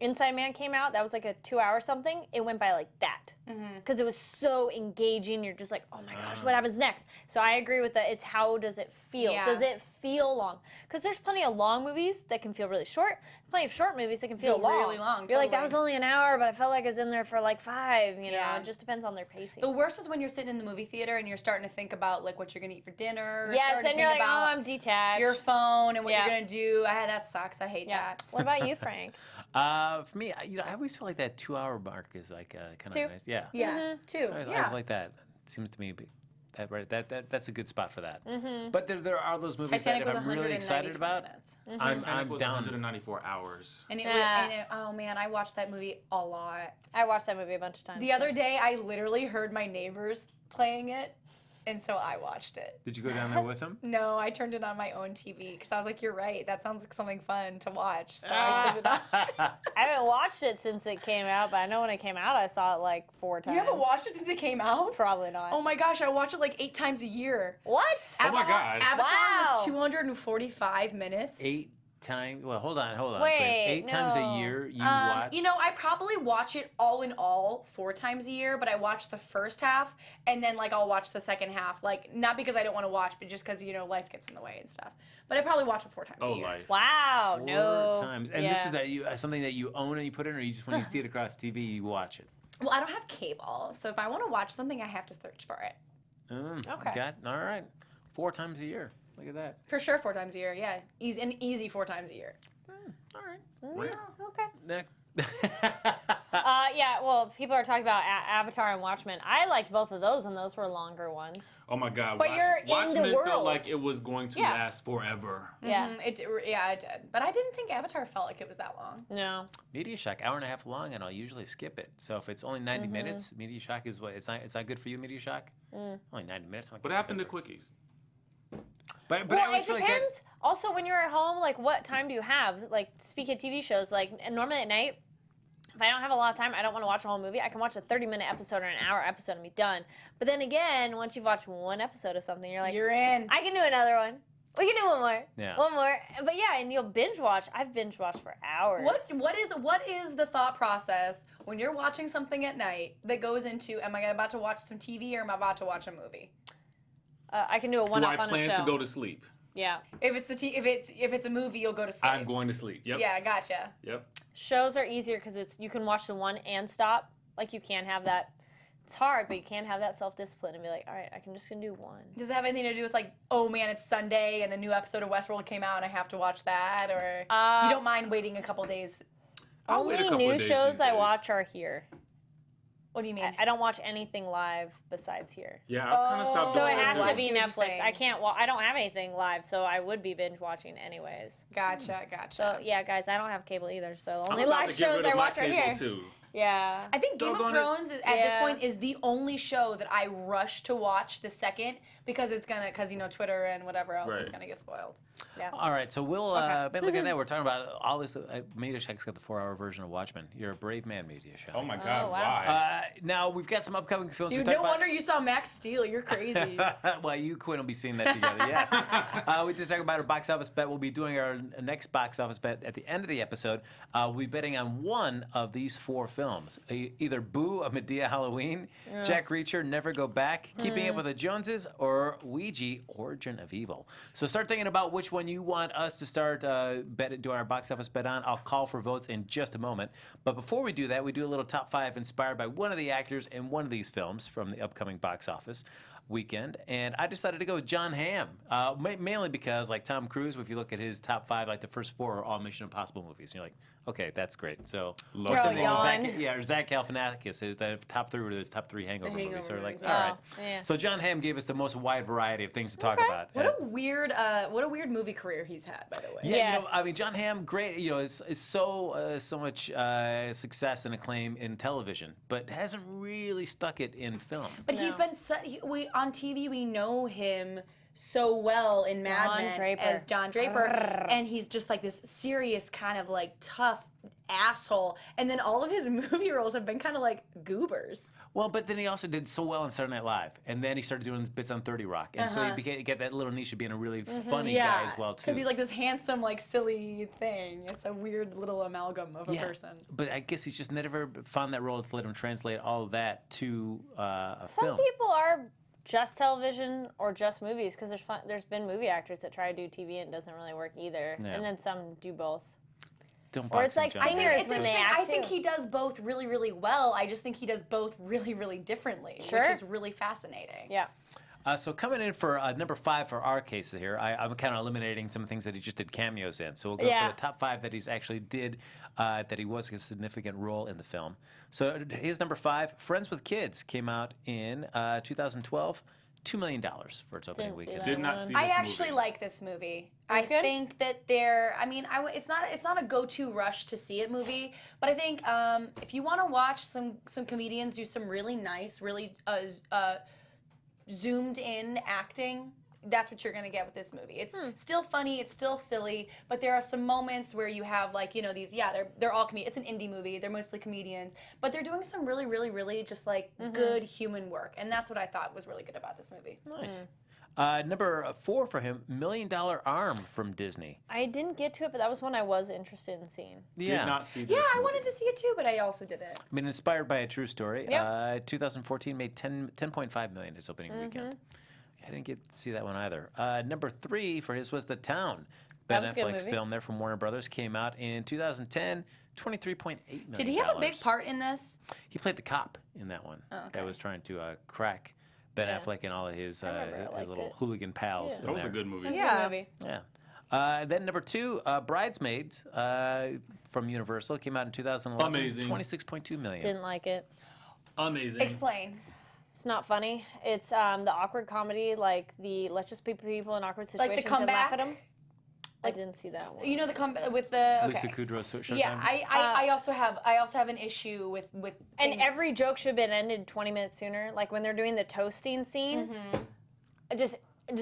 Inside Man came out, that was like a 2-hour something. It went by like that because it was so engaging. You're just like, oh my gosh, what happens next? So I agree with that. It's how does it feel? Yeah. Does it feel long? Because there's plenty of long movies that can feel really short. Plenty of short movies that can feel long. really long, You're like, that totally. was only an hour, but I felt like I was in there for like 5. Yeah. It just depends on their pacing. The worst is when you're sitting in the movie theater and you're starting to think about like what you're gonna eat for dinner. or Yes, starting to and you're think like, oh, about I'm detached. your phone and what Yeah. you're gonna do. That sucks. I hate yeah. that. What about you, Frank? For me, I always feel like that 2-hour mark is like kind 2? of nice. Yeah. Yeah, too. I Yeah. always like that. It seems to me that's a good spot for that. But there are those movies Titanic that was if I'm really 194 excited about, minutes. Titanic I'm was down. 194 hours. And oh man, I watched that movie a lot. I watched that movie a bunch of times. The other day, I literally heard my neighbors playing it And so I watched it. Did you go down there with him? No, I turned it on my own TV because I was like, you're right. That sounds like something fun to watch. So I turned it on. I haven't watched it since it came out, but I know when it came out, I saw it like 4 times. You haven't watched it since it came out? Probably not. Oh my gosh, I watch it like 8 times a year. What? Oh my God. Avatar Wow. was 245 minutes. 8 times. Well, hold on. Wait, Quinn. 8 times a no. year you watch. You know, I probably watch it all in all 4 times a year, but I watch the first half and then like I'll watch the second half. Like not because I don't want to watch, but just because life gets in the way and stuff. But I probably watch it 4 times a year. life. Wow. 4 no. times. And this is that you something that you own and you put in, or you just when you see it across TV, you watch it. Well, I don't have cable, so if I want to watch something, I have to search for it. Okay. Got all right. 4 times a year. Look at that. For sure, 4 times a year. Yeah, easy 4 times a year. All right. Yeah, okay. Next. Yeah, well, people are talking about Avatar and Watchmen. I liked both of those, and those were longer ones. Oh my God. But you're in the Watchmen world. felt like it was going to Yeah. last forever. Yeah. It did. But I didn't think Avatar felt like it was that long. No. Media Shock, hour and a half long, and I'll usually skip it. So if it's only 90 minutes, Media Shock is what? It's not good for you, Media Shock? Only 90 minutes. I'm like, What happened to quickies? But I Well, always it feel like that- depends. Also, when you're at home, like, what time do you have? Like, speaking of TV shows, like, normally at night, if I don't have a lot of time, I don't want to watch a whole movie. I can watch a 30-minute episode or an hour episode and be done. But then again, once you've watched one episode of something, you're like, You're in. I can do another one. We can do one more. Yeah. One more. But yeah, and you'll binge watch. I've binge watched for hours. What is the thought process when you're watching something at night that goes into, am I about to watch some TV or am I about to watch a movie? I can do a Do one-off I on a plan show. to go to sleep? Yeah. If it's a movie, you'll go to sleep. I'm going to sleep. Yep. Yeah, gotcha. Yep. Shows are easier because you can watch the one and stop. Like, you can't have that. It's hard, but you can't have that self-discipline and be like, all right, I'm just going to do one. Does it have anything to do with like, oh man, it's Sunday and a new episode of Westworld came out and I have to watch that, or you don't mind waiting a couple days? I'll wait a Only couple new of days shows these I days. watch are here. What do you mean? I don't watch anything live besides here. Yeah, I've kind of stopped So doing it has that to too. be see what you're Netflix. saying. I can't. Well, I don't have anything live, so I would be binge watching anyways. Gotcha. So yeah, guys, I don't have cable either. So the I'm only about live to get shows rid I of my watch are cable here. too. Yeah. I think Game of Doggone it. Thrones at this Yeah. point is the only show that I rush to watch the second because Twitter and whatever else is Right. gonna get spoiled. Yeah. All right, so we'll but look at that. We're talking about all this. Media Shack's got the 4-hour version of Watchmen. You're a brave man, Media Shack. Oh my God, wow. why? Now we've got some upcoming films. Dude, we no talked wonder you saw Max Steel. You're crazy. Well, you Quinn will be seeing that together. Yes. We did talk about our box office bet. We'll be doing our next box office bet at the end of the episode. We'll be betting on one of these 4 films: either Boo, A Medea Halloween, Jack Reacher, Never Go Back, Keeping Up with the Joneses, or Ouija, Origin of Evil. So start thinking about which one you want us to start doing our box office bet on. I'll call for votes in just a moment. But before we do that, we do a little top 5 inspired by one of the actors in one of these films from the upcoming box office weekend. And I decided to go with John Hamm, mainly because, like Tom Cruise, if you look at his top 5, like the first 4 are all Mission Impossible movies. And you're like, okay, that's great. So, Love or it. something Yawn. or Zach Galifianakis, his top 3 were his top 3 Hangover movies. So we're like, Hangover all movies. right. Oh, yeah. So John Hamm gave us the most wide variety of things to talk Okay. about. What a weird movie career he's had, by the way. Yeah, Yes. I mean, John Hamm, great. Is so much success and acclaim in television, but hasn't really stuck it in film. But he's been on TV. We know him so well in Mad Don Men Draper. as Don Draper, and he's just like this serious kind of like tough asshole. And then all of his movie roles have been kind of like goobers. Well, but then he also did so well on Saturday Night Live, and then he started doing bits on 30 Rock, and so he got that little niche of being a really funny guy as well too. because he's like this handsome, like silly thing. It's a weird little amalgam of a person. But I guess he's just never found that role to let him translate all of that to a Some film. people are just television or just movies because there's been movie actors that try to do TV and it doesn't really work either, Yeah. and then some do both. Don't Or it's box him, like John. singers It's when they interesting. act I think too. he does both really, really well. I just think he does both really, really differently, Sure. which is really fascinating. Yeah. So coming in for number 5 for our case here, I'm kind of eliminating some things that he just did cameos in. So we'll go Yeah. for the top 5 that he's actually did, that he was a significant role in the film. So his number 5, Friends with Kids, came out in 2012. $2 million for its opening Didn't see weekend. that. Did not see I this actually movie. like this movie. I It's good? think that it's not a go-to rush to see it movie, but I think if you want to watch some comedians do some really nice, really zoomed in acting, that's what you're gonna get with this movie. It's still funny, it's still silly, but there are some moments where you have like, you know, these, they're all it's an indie movie, they're mostly comedians, but they're doing some really, really, really just like good human work, and that's what I thought was really good about this movie. Nice. Number 4 for him, $1 Million Arm from Disney. I didn't get to it, but that was one I was interested in seeing. Yeah. Did not see this Yeah, I movie. wanted to see it too, but I also didn't. I mean, inspired by a true story. Yep. 2014 made $10.5 million its opening weekend. I didn't get to see that one either. Number 3 for his was The Town. Ben was a good Affleck's movie. film there from Warner Brothers came out in 2010. $23.8 million. Did he have a big part in this? He played the cop in that one. That was trying to crack Ben Affleck and all of his remember I his liked little it. hooligan pals. in That was a there. good movie. It was a Yeah. good movie. Yeah. Then number 2, Bridesmaids from Universal came out in 2011. Amazing. $26.2 million. Didn't like it. Amazing. Explain. It's not funny. It's the awkward comedy, like the let's just be people in awkward Like situations the and laugh at comeback? them. I didn't see that one. You know the comeback with the Lisa Kudrow, Showtime. Yeah, I also have an issue with And things- every joke should have been ended 20 minutes sooner. Like when they're doing the toasting scene, just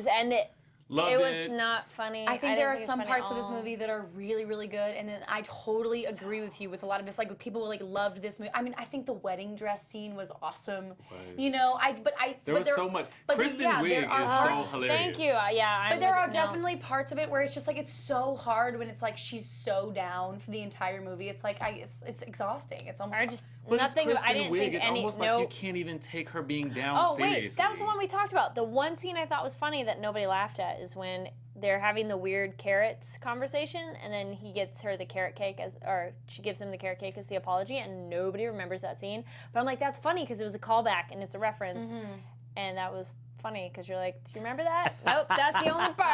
end it. Loved It was it. not funny. I think didn't there are it was some funny parts at of this all. movie that are really, really good, and then I totally agree with you with a lot of this. Like, people like loved this movie. I mean, I think the wedding dress scene was awesome. You know, There was so much. Kristen Wiig there are is so parts- hilarious. Thank you. Yeah. But there are definitely parts of it where it's just like it's so hard when it's like she's so down for the entire movie. It's like it's exhausting. It's almost I just But nothing. it's I Kristen didn't Wiig. think It's any. almost no. like you can't even take her being down Oh seriously. wait, that was the one we talked about. The one scene I thought was funny that nobody laughed at is when they're having the weird carrots conversation, and then he gets her the carrot cake or she gives him the carrot cake as the apology, and nobody remembers that scene. But I'm like, that's funny because it was a callback and it's a reference, and that was funny because you're like, do you remember that? Nope, that's the only part.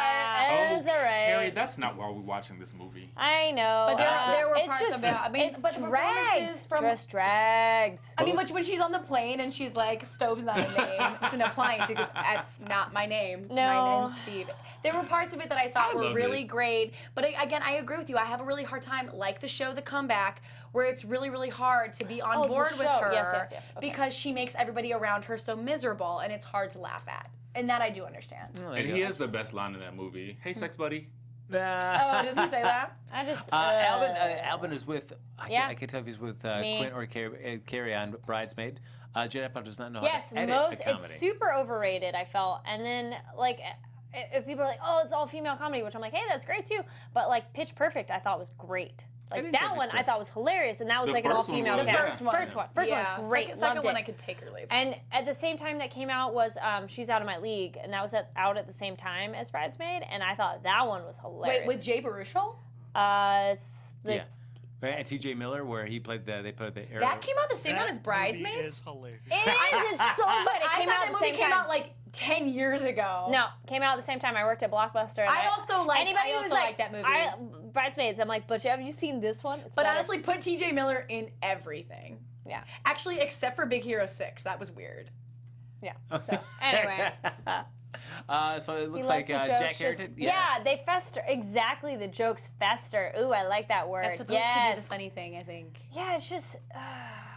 It's all right. Harry, that's not why we're watching this movie. I know. But there were it's parts just, about. I mean, it's but the drags. performances from. Just drags. I mean, when she's on the plane and she's like, "Stove's not a name; it's an appliance." Because that's not my name. No. My name's Steve. There were parts of it that I thought were loved really it. great, but again, I agree with you. I have a really hard time, like the show The Comeback, where it's really, really hard to be on Oh, the board with show. her Yes. Okay. because she makes everybody around her so miserable, and it's hard to laugh at. And that I do understand. And he has the best line in that movie. Hey, sex buddy. Oh, does he say that? I just. Albin is with. Yeah. I can't tell if he's with Me. Quinn or Carrie on Bridesmaid. Judd Apatow does not know Yes, how to edit a comedy. it's super overrated, I felt. And then, like, if people are like, oh, it's all female comedy, which I'm like, hey, that's great too. But, like, Pitch Perfect, I thought was great. Like, didn't that think one it's I great. thought was hilarious, and that was The like an first one all-female was- The cast. first one. First one was great. Second Loved one it. I could take or leave. And at the same time that came out was She's Out of My League, and that was out at the same time as Bridesmaid, and I thought that one was hilarious. Wait, with Jay Baruchel? Yeah. Right, and T.J. Miller, where they played the air. That came out the same time as That movie Bridesmaids? is hilarious. It is, it's so good. It I came thought out that at the movie same came time. out like 10 years ago. No, came out at the same time. I worked at Blockbuster. And I also like- anybody I who's also like that movie. Bridesmaids. I'm like, but have you seen this one? It's But better. honestly, put TJ Miller in everything. yeah, Actually, except for Big Hero 6. That was weird. yeah. So anyway, So it looks he like lets the jokes Jack just- Harrington. Yeah, they fester. Exactly, the jokes fester. Ooh, I like that word. That's supposed to be yes. the funny thing, I think. Yeah, it's just.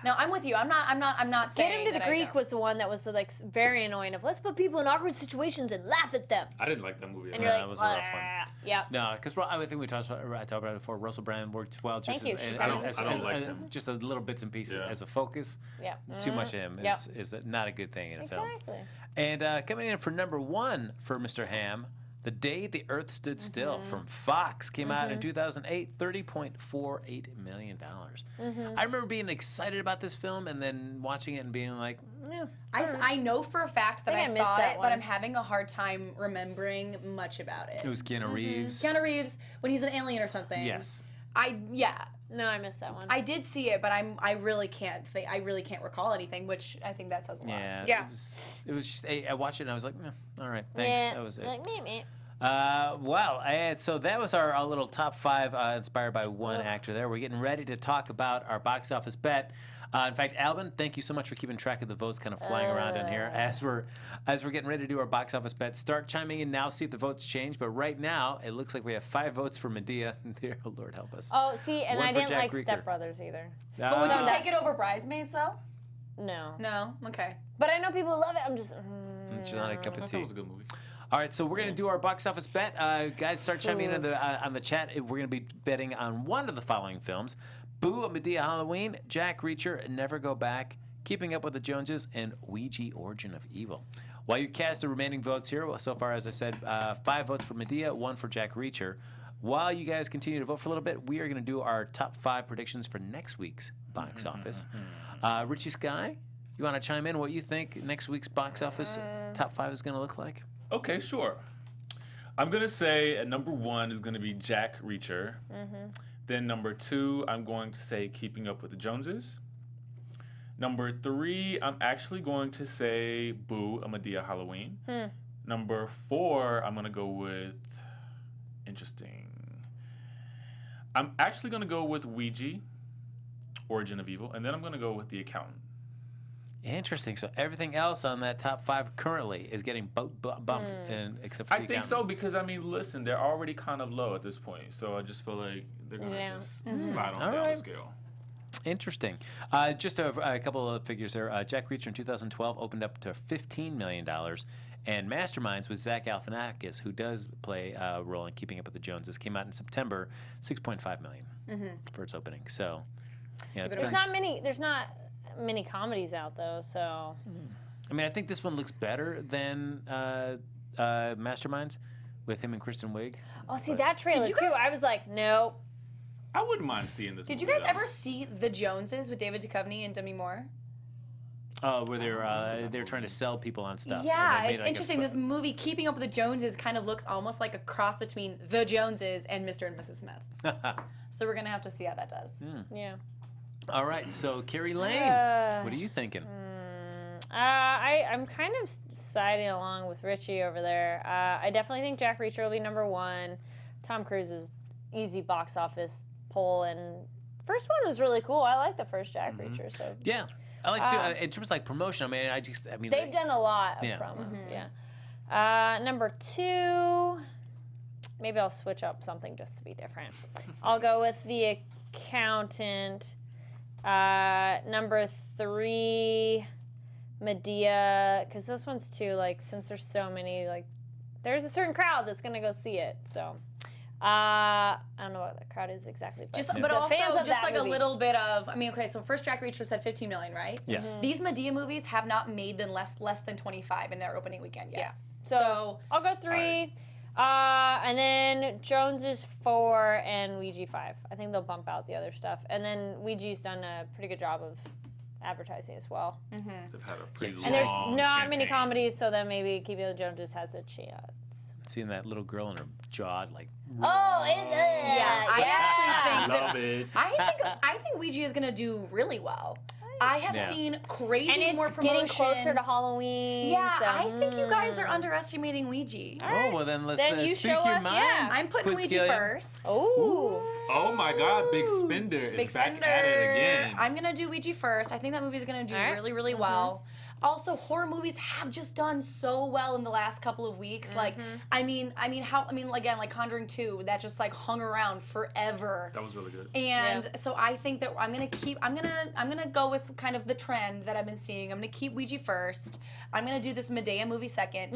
No, I'm with you. I'm not Get saying him to the that I Greek don't. was the one that was like very annoying. Of let's put people in awkward situations and laugh at them. I didn't like that movie. And at you're all. like, that was a rough one. "Ah." Yeah. No, because I think we talked about it before. Russell Brand worked well just Thank you. as, She's I don't like him. just a little bits and pieces Yeah. as a focus. Yeah. Too much of him Yep. is not a good thing in a film. Exactly. And coming in for number 1 for Mr. Ham, The Day the Earth Stood Still from Fox came out in 2008, $30.48 million. I remember being excited about this film and then watching it and being like, I know for a fact that I I think I missed saw that it, one. but I'm having a hard time remembering much about it. it was Keanu Reeves. Keanu Reeves when he's an alien or something. Yes. No, I missed that one. I did see it, but I really can't recall anything, which I think that says a lot. Yeah. Yeah. It was just, I watched it and I was like, all right, thanks. yeah. That was it. Like me. Wow, and so that was our little top 5 inspired by one actor there. We're getting ready to talk about our box office bet. In fact, Alvin, thank you so much for keeping track of the votes kind of flying around in here as we're getting ready to do our box office bet. Start chiming in now, see if the votes change. But right now, it looks like we have 5 votes for Medea. Dear Lord, help us. Oh, see, and One I for didn't Jack like Greeker. Step Brothers either. But would you Uh, take it over Bridesmaids though? No. No. Okay. But I know people love it. I'm just. Just not a cup I of thought that tea. was a good movie. All right, so we're going to do our box office bet. Guys, start chiming in on the chat. We're going to be betting on one of the following films: Boo! A Medea Halloween, Jack Reacher, Never Go Back, Keeping Up with the Joneses, and Ouija Origin of Evil. While you cast the remaining votes here, so far, as I said, 5 votes for Medea, 1 for Jack Reacher. While you guys continue to vote for a little bit, we are going to do our top 5 predictions for next week's box office. Richie Skye, you want to chime in what you think next week's box office top 5 is going to look like? Okay, sure. I'm going to say at number 1 is going to be Jack Reacher. Then number 2, I'm going to say Keeping Up with the Joneses. Number 3, I'm actually going to say Boo! A Medea Halloween. Number 4, I'm going to go with, interesting. I'm actually going to go with Ouija, Origin of Evil. And then I'm going to go with The Accountant. Interesting. So everything else on that top 5 currently is getting bumped, except for I think so because, I mean, listen, they're already kind of low at this point. So I just feel like they're going to just slide on down the scale. Interesting. Just a couple of figures there. Jack Reacher in 2012 opened up to $15 million. And Masterminds with Zach Galifianakis, who does play a role in Keeping Up with the Joneses, came out in September, $6.5 million for its opening. So, yeah, There's not many comedies out though, so. I mean, I think this one looks better than Masterminds with him and Kristen Wiig. Oh, see that trailer too. I was like, nope. I wouldn't mind seeing this Did movie. you guys ever see The Joneses with David Duchovny and Demi Moore? Oh, where they're trying to sell people on stuff. Yeah, And they made it's like interesting. This movie, Keeping Up with the Joneses, kind of looks almost like a cross between The Joneses and Mr. and Mrs. Smith. So we're going to have to see how that does. Yeah. All right, so Kari Lane, what are you thinking? I'm kind of siding along with Richie over there. I definitely think Jack Reacher will be number 1. Tom Cruise's easy box office poll, and first one was really cool. I like the first Jack Reacher. So Yeah. I like to, in terms of like promotion, I mean, they've done a lot of Yeah. promo. Yeah. Number 2, maybe I'll switch up something just to be different. I'll go with The Accountant. Number 3, Medea, because those ones too, like, since there's so many, like, there's a certain crowd that's gonna go see it. So, I don't know what the crowd is exactly, but But the also fans of just that like movie. a little bit of, I mean, okay, so first Jack Reacher said 15 million, right? Yes. These Medea movies have not made them less than 25 in their opening weekend yet. Yeah. So I'll go 3. And then Jones is 4 and Ouija 5. I think they'll bump out the other stuff. And then Ouija's done a pretty good job of advertising as well. They've had a pretty long And there's not many campaign. comedies, so then maybe Keeping Up with the Joneses has a chance. Seeing that little girl in her jaw, like, Oh, Yeah, I actually think Love that it. I think Ouija is gonna do really well. I have Yeah. seen crazy And it's more promotion. getting closer to Halloween. Yeah, so, I think you guys are underestimating Ouija. oh, well then let's Then you speak show your us, mind. yeah. I'm putting Quinn Ouija Scillian. first. Ooh. Oh my God, Big Spender is Big back Spender. at it again. I'm gonna do Ouija first. I think that movie's gonna do All right. really, really well. Also, horror movies have just done so well in the last couple of weeks. Like, I mean, again, like Conjuring 2, that just like hung around forever. That was really good. And so I think that I'm gonna go with kind of the trend that I've been seeing. I'm gonna keep Ouija first. I'm gonna do this Medea movie second.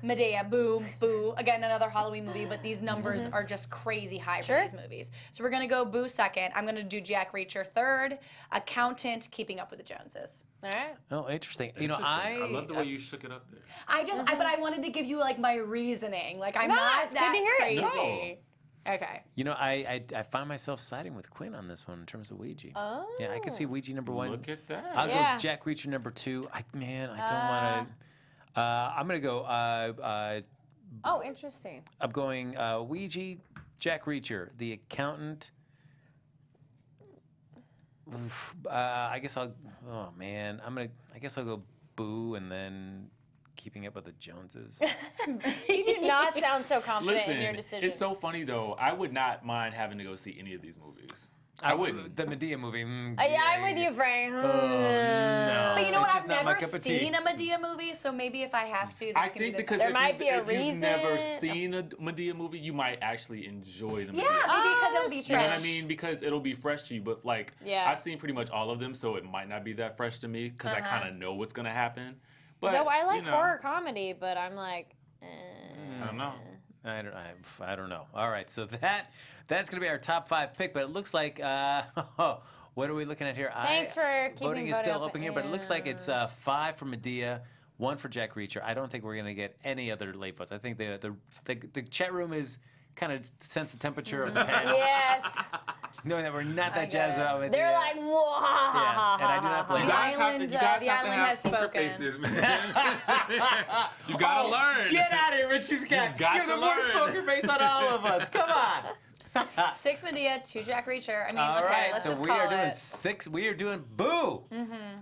Medea, boo, boo. Again, another Halloween movie, but these numbers are just crazy high for these movies. So we're gonna go boo second. I'm gonna do Jack Reacher third. Accountant, Keeping Up with the Joneses. All right. Oh, interesting. You know, Interesting. I love the way you shook it up there. But I wanted to give you like my reasoning. Like I'm No, not it's good that to hear it. crazy. Okay. You know, I find myself siding with Quinn on this one in terms of Ouija. Oh. Yeah, I can see Ouija number 1. Look at that. I'll Yeah. go Jack Reacher number 2. I don't want to. I'm gonna go. Oh, interesting. I'm going Ouija, Jack Reacher, The Accountant. Oof, I guess I'll. Oh man, I guess I'll go Boo and then Keeping Up with the Joneses. You do not sound so confident Listen, in your decision. it's so funny though. I would not mind having to go see any of these movies. I wouldn't. The Medea movie. Yeah, I'm with you, Frank. No, But you know what? it's I've just not my never cup of tea. seen a Medea movie, so maybe if I have to, this I can think be the because time. There might be a if you've never reason. seen a Medea movie, you might actually enjoy the movie. Yeah, maybe because it'll be that's You know fresh. what I mean? Because it'll be fresh to you. But like, Yeah. I've seen pretty much all of them, so it might not be that fresh to me because I kind of know what's gonna happen. But, No, I like you know, horror comedy, but I'm like, I don't know. I don't know. All right, so that's going to be our top 5 pick, but it looks like, what are we looking at here? Thanks for keeping voting is still voting open here, but it looks like it's 5 for Medea, 1 for Jack Reacher. I don't think we're going to get any other late votes. I think the chat room is kind of sense the temperature of the panel, yes. knowing that we're not that jazzed about Medea. They're like, whoa. Yeah, and I do not blame The them. island, you guys the have to island have has poker spoken. faces, man. You gotta learn. Get out of here, Richie Skye. got You're to the worst learn. poker face on all of us. Come on. 6 Medea, 2 Jack Reacher. I mean, All okay, right, let's so just we call are doing it. 6. We are doing Boo,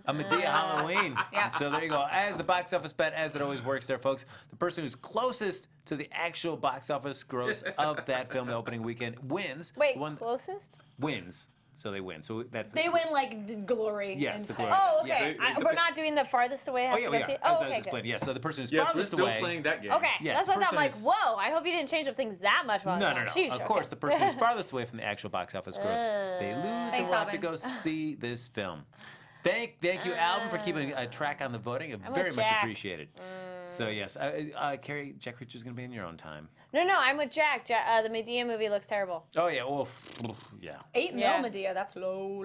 a Medea Halloween. Yeah. So there you go. As the box office bet, as it always works there, folks, the person who's closest to the actual box office gross of that film the opening weekend wins. Wait, The one closest? wins. So they win. So that's They win like glory. Yes, and the fame. glory. Oh, okay. Yes. We're not doing the farthest away has Oh, yeah, to we go are. see. As Oh, I was okay, explaining. good. Yes, so the person who's Yes, we're farthest still away. playing that game. Okay, Yes, that's what the I'm like. person Whoa! I hope you didn't change up things that much. While No. Of Sheesh, course, okay. the person who's farthest away from the actual box office gross, they lose and Thanks, will have to Alvin. go see this film. Thank you, Alvin, for keeping a track on the voting. I'm Very with much Jack. appreciated. So yes, Carrie, Jack Reacher's going to be in your own time. No, I'm with Jack. The Medea movie looks terrible. Oh yeah, well, yeah. 8 Yeah. mil Medea. That's low.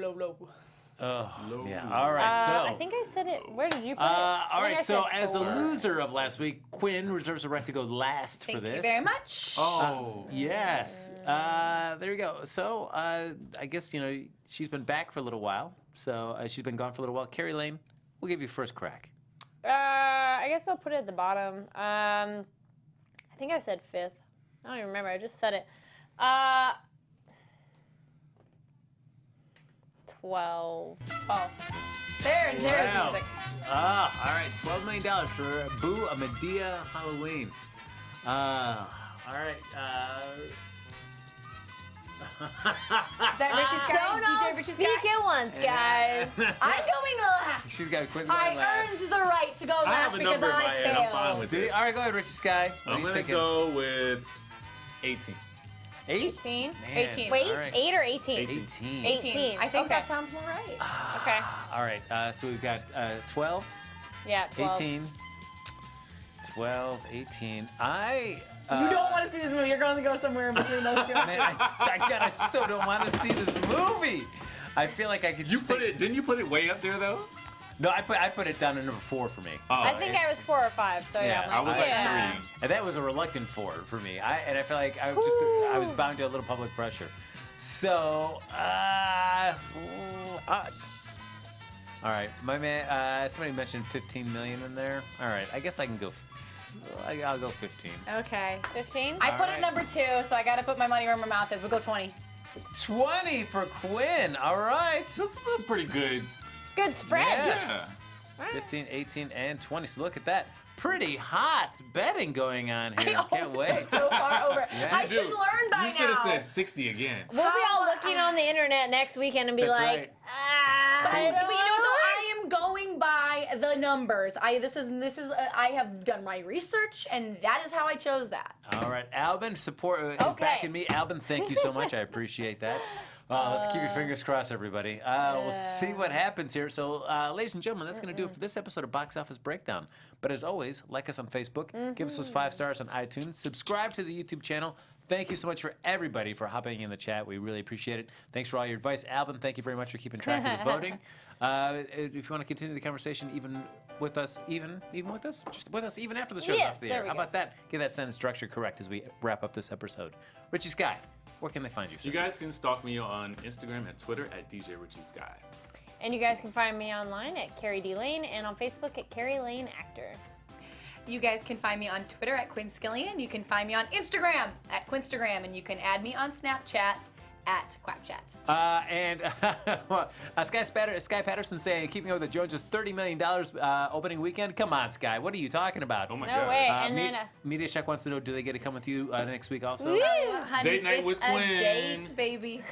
Yeah. All right. So I think I said it. Where did you put it? all I think right. I So said as the 4. loser of last week, Quinn reserves the right to go last Thank for this. you very much. Oh. Yes. There you go. So I guess she's been back for a little while. So she's been gone for a little while. Kari Lane, we'll give you first crack. I guess I'll put it at the bottom. I think I said 5th. I don't even remember. I just said it. 12. Oh. There's Wow. music. All right. $12 million for Boo, a Medea Halloween. All right. Is that Richie Skye? Don't DJ all Richie speak Skye? at once, guys. I'm going last. She's got Quinn's going I last. earned the right to go I have last a because number in my I head. I'm fine failed. with Did he? it. All right, go ahead, Richie Skye. What I'm are you gonna thinking? go with 18. 8? 18. Man, 18. Wait, all right. 8 or 18? 18. 18. I think Okay. that sounds more right. Okay. All right. So we've got 12, Yeah, 12. 18, 12, 18. You don't want to see this movie. You're going to go somewhere in between those two. Man, I so don't want to see this movie. I feel like I could You just put it? Didn't you put it way up there though? No, I put it down at number 4 for me. Oh, I think I was 4 or 5, so yeah. I was like yeah. 3. And that was a reluctant 4 for me. I feel like I was bound to a little public pressure. So, all right, my man. Somebody mentioned 15 million in there. All right, I guess I can go. I'll go 15. Okay. 15? I put right. it number 2, so I got to put my money where my mouth is. We'll go 20. 20 for Quinn. All right. This is a pretty good. Good spread. Yes. Yeah. 15, 18, and 20. So look at that. Pretty hot betting going on here. I Can't always wait. go so far over. Yeah. I You should Dude, learn by You should now. have said 60 again. We'll be all looking on the internet next weekend and be That's like, right. I don't But you know, know. though, I am going by the numbers. This is. I have done my research, and that is how I chose that. All right, Albin, support is Okay. backing me. Albin, thank you so much. I appreciate that. Let's keep your fingers crossed, everybody. We'll see what happens here. So, ladies and gentlemen, that's going to do it for this episode of Box Office Breakdown. But as always, like us on Facebook, give us those 5 stars on iTunes, subscribe to the YouTube channel. Thank you so much for everybody for hopping in the chat. We really appreciate it. Thanks for all your advice. Albin, thank you very much for keeping track of the voting. If you want to continue the conversation, even with us, even with us, just with us, even after the show's Yes, off the there air. we How go. about that? Get that sentence structure correct as we wrap up this episode. Richie Skye, where can they find you, sir? You guys can stalk me on Instagram and Twitter at DJ Richie Skye. And you guys can find me online at Kari D. Lane and on Facebook at Kari Lane Actor. You guys can find me on Twitter at Quinn Scillian. You can find me on Instagram at Quinstagram, and you can add me on Snapchat at QuapChat. And Skye Patterson saying, keeping up with the Joneses, $30 million opening weekend. Come on, Skye. What are you talking about? Oh my No God. way. And then, Media Shack wants to know, do they get to come with you next week also? Woo! Honey, Date night it's with a Quinn. date, baby.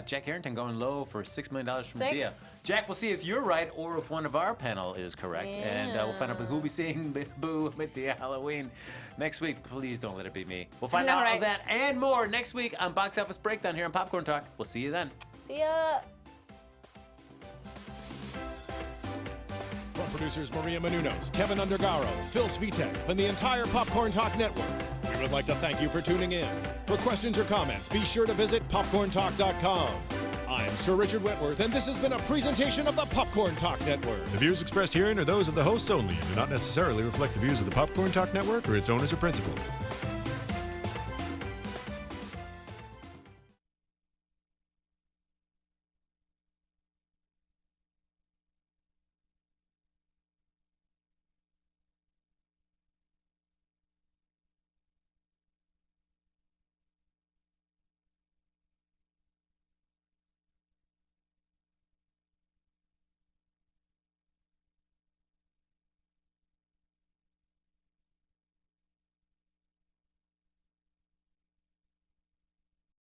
Jack Harrington going low for $6 million from 6? Medea. Jack, we'll see if you're right or if one of our panel is correct. And we'll find out who'll be seeing Boo Medea Halloween next week. Please don't let it be me. We'll find I know, out all right? that and more next week on Box Office Breakdown here on Popcorn Talk. We'll see you then. See ya. From producers Maria Menounos, Kevin Undergaro, Phil Svitek, and the entire Popcorn Talk Network, we would like to thank you for tuning in. For questions or comments, be sure to visit popcorntalk.com. I'm Sir Richard Wentworth, and this has been a presentation of the Popcorn Talk Network. The views expressed herein are those of the hosts only and do not necessarily reflect the views of the Popcorn Talk Network or its owners or principals.